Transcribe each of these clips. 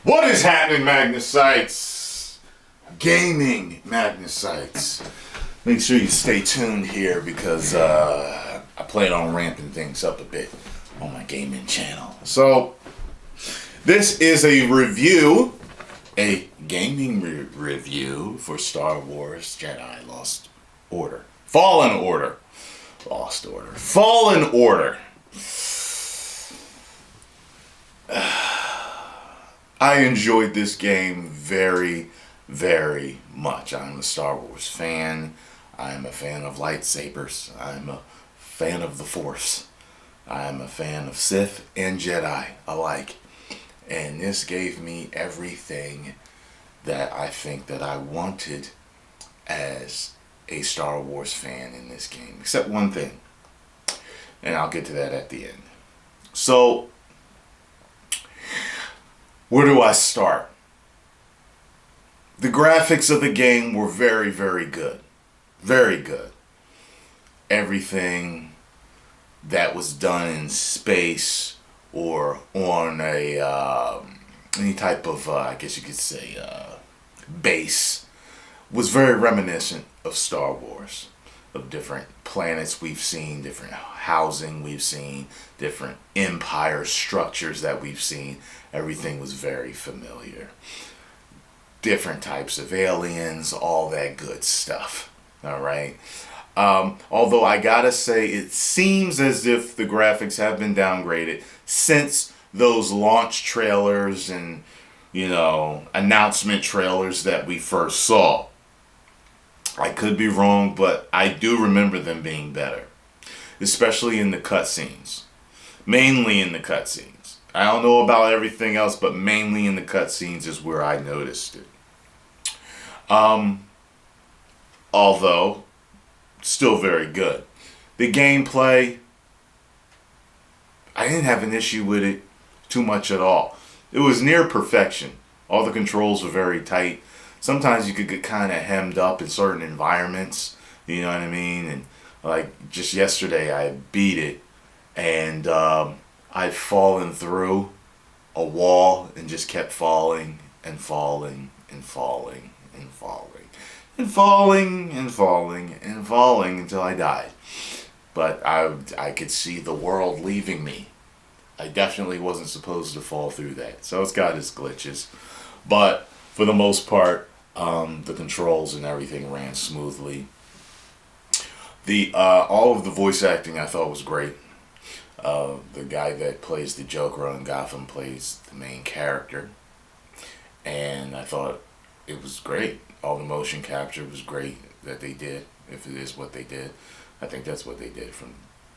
What is happening, Magnusites? Gaming Magnusites. Make sure you stay tuned here because I plan on ramping things up a bit on my gaming channel. So, this is a review, a gaming review for Star Wars Jedi Lost Order. Fallen Order. Lost Order. Fallen Order. I enjoyed this game very, very much. I'm a Star Wars fan. I'm a fan of lightsabers. I'm a fan of the Force. I'm a fan of Sith and Jedi alike. And this gave me everything that I think that I wanted as a Star Wars fan in this game. Except one thing. And I'll get to that at the end. So, where do I start? The graphics of the game were very, very good. Very good. Everything that was done in space or on a any type of, I guess you could say, base was very reminiscent of Star Wars. Of different planets we've seen, different housing we've seen, different empire structures that we've seen. Everything was very familiar. Different types of aliens, all that good stuff. All right. Although I gotta say, it seems as if the graphics have been downgraded since those launch trailers and, announcement trailers that we first saw. I could be wrong, but I do remember them being better. Especially in the cutscenes. Mainly in the cutscenes. I don't know about everything else, but mainly in the cutscenes is where I noticed it. Although, still very good. The gameplay, I didn't have an issue with it too much at all. It was near perfection. All the controls were very tight. Sometimes you could get kind of hemmed up in certain environments, you know what I mean? And like just yesterday I beat it and I'd fallen through a wall and just kept falling and falling and falling and falling and falling and falling and falling until I died. But I could see the world leaving me. I definitely wasn't supposed to fall through that. So it's got its glitches. But for the most part, the controls and everything ran smoothly. All of the voice acting I thought was great. The guy that plays the Joker on Gotham plays the main character, and I thought it was great. All the motion capture was great that they did. If it is what they did, I think that's what they did from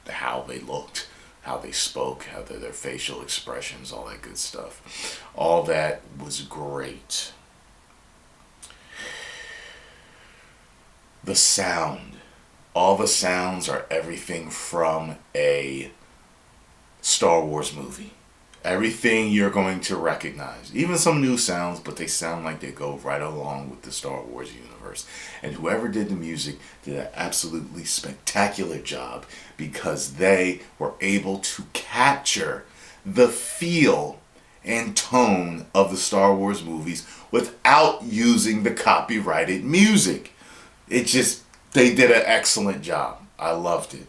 how they looked, how they spoke, how their facial expressions, all that good stuff. All that was great. The sound. All the sounds are everything from a Star Wars movie. Everything you're going to recognize. Even some new sounds, but they sound like they go right along with the Star Wars universe. And whoever did the music did an absolutely spectacular job because they were able to capture the feel and tone of the Star Wars movies without using the copyrighted music. They did an excellent job. I loved it.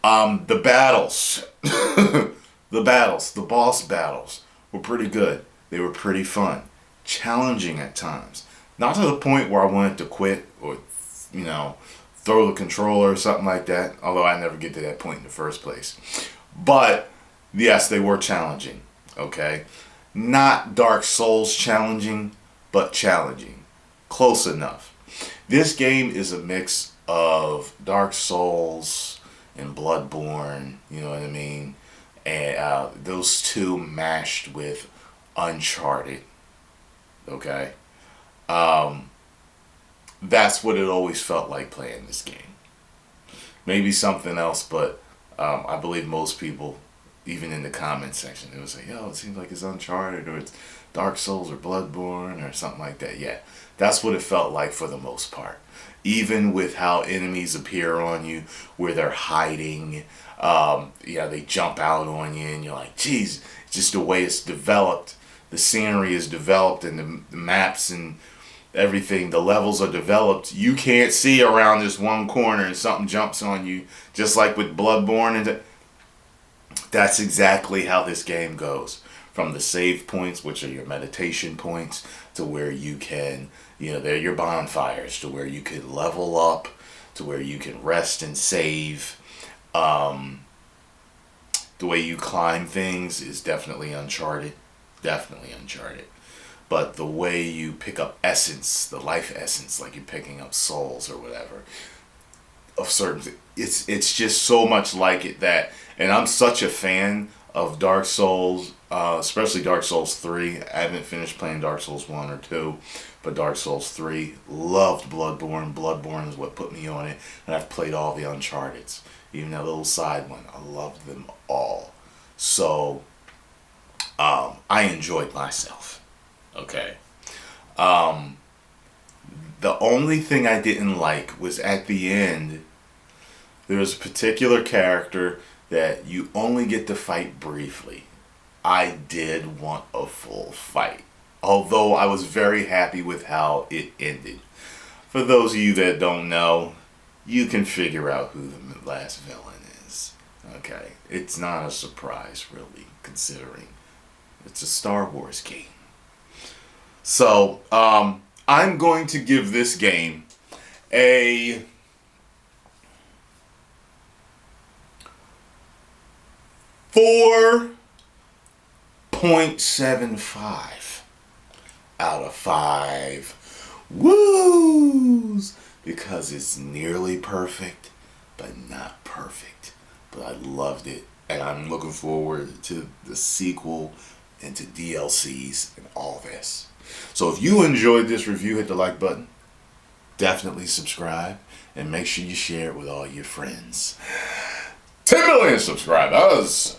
The battles, the boss battles were pretty good. They were pretty fun. Challenging at times. Not to the point where I wanted to quit or, throw the controller or something like that. Although I never get to that point in the first place. But, yes, they were challenging. Okay? Not Dark Souls challenging, but challenging. Close enough. This game is a mix of Dark Souls and Bloodborne, you know what I mean? And those two mashed with Uncharted. Okay? That's what it always felt like playing this game. Maybe something else, but I believe most people, even in the comment section, they would say, yo, it seems like it's Uncharted or it's Dark Souls or Bloodborne or something like that. Yeah, that's what it felt like for the most part. Even with how enemies appear on you, where they're hiding, they jump out on you and you're like, geez, just the way it's developed the scenery is developed and the maps and everything, the levels are developed, you can't see around this one corner and something jumps on you, just like with Bloodborne. And that's exactly how this game goes. From the save points, which are your meditation points, to where you can, they're your bonfires, to where you can level up, to where you can rest and save. The way you climb things is definitely Uncharted. Definitely Uncharted. But the way you pick up essence, the life essence, like you're picking up souls or whatever, of certain, it's just so much like it that, and I'm such a fan of Dark Souls, especially Dark Souls 3. I haven't finished playing Dark Souls 1 or 2, but Dark Souls 3. Loved Bloodborne. Bloodborne is what put me on it, and I've played all the Uncharted's. Even that little side one, I loved them all. So, I enjoyed myself. Okay. The only thing I didn't like was at the end, there was a particular character that you only get to fight briefly. I did want a full fight, although I was very happy with how it ended. For those of you that don't know, you can figure out who the last villain is. Okay, it's not a surprise really, considering it's a Star Wars game. So, I'm going to give this game a 4.75 out of 5 woos, because it's nearly perfect, but not perfect. But I loved it, and I'm looking forward to the sequel and to DLCs and all this. So if you enjoyed this review, hit the like button. Definitely subscribe, and make sure you share it with all your friends. 10 million subscribers!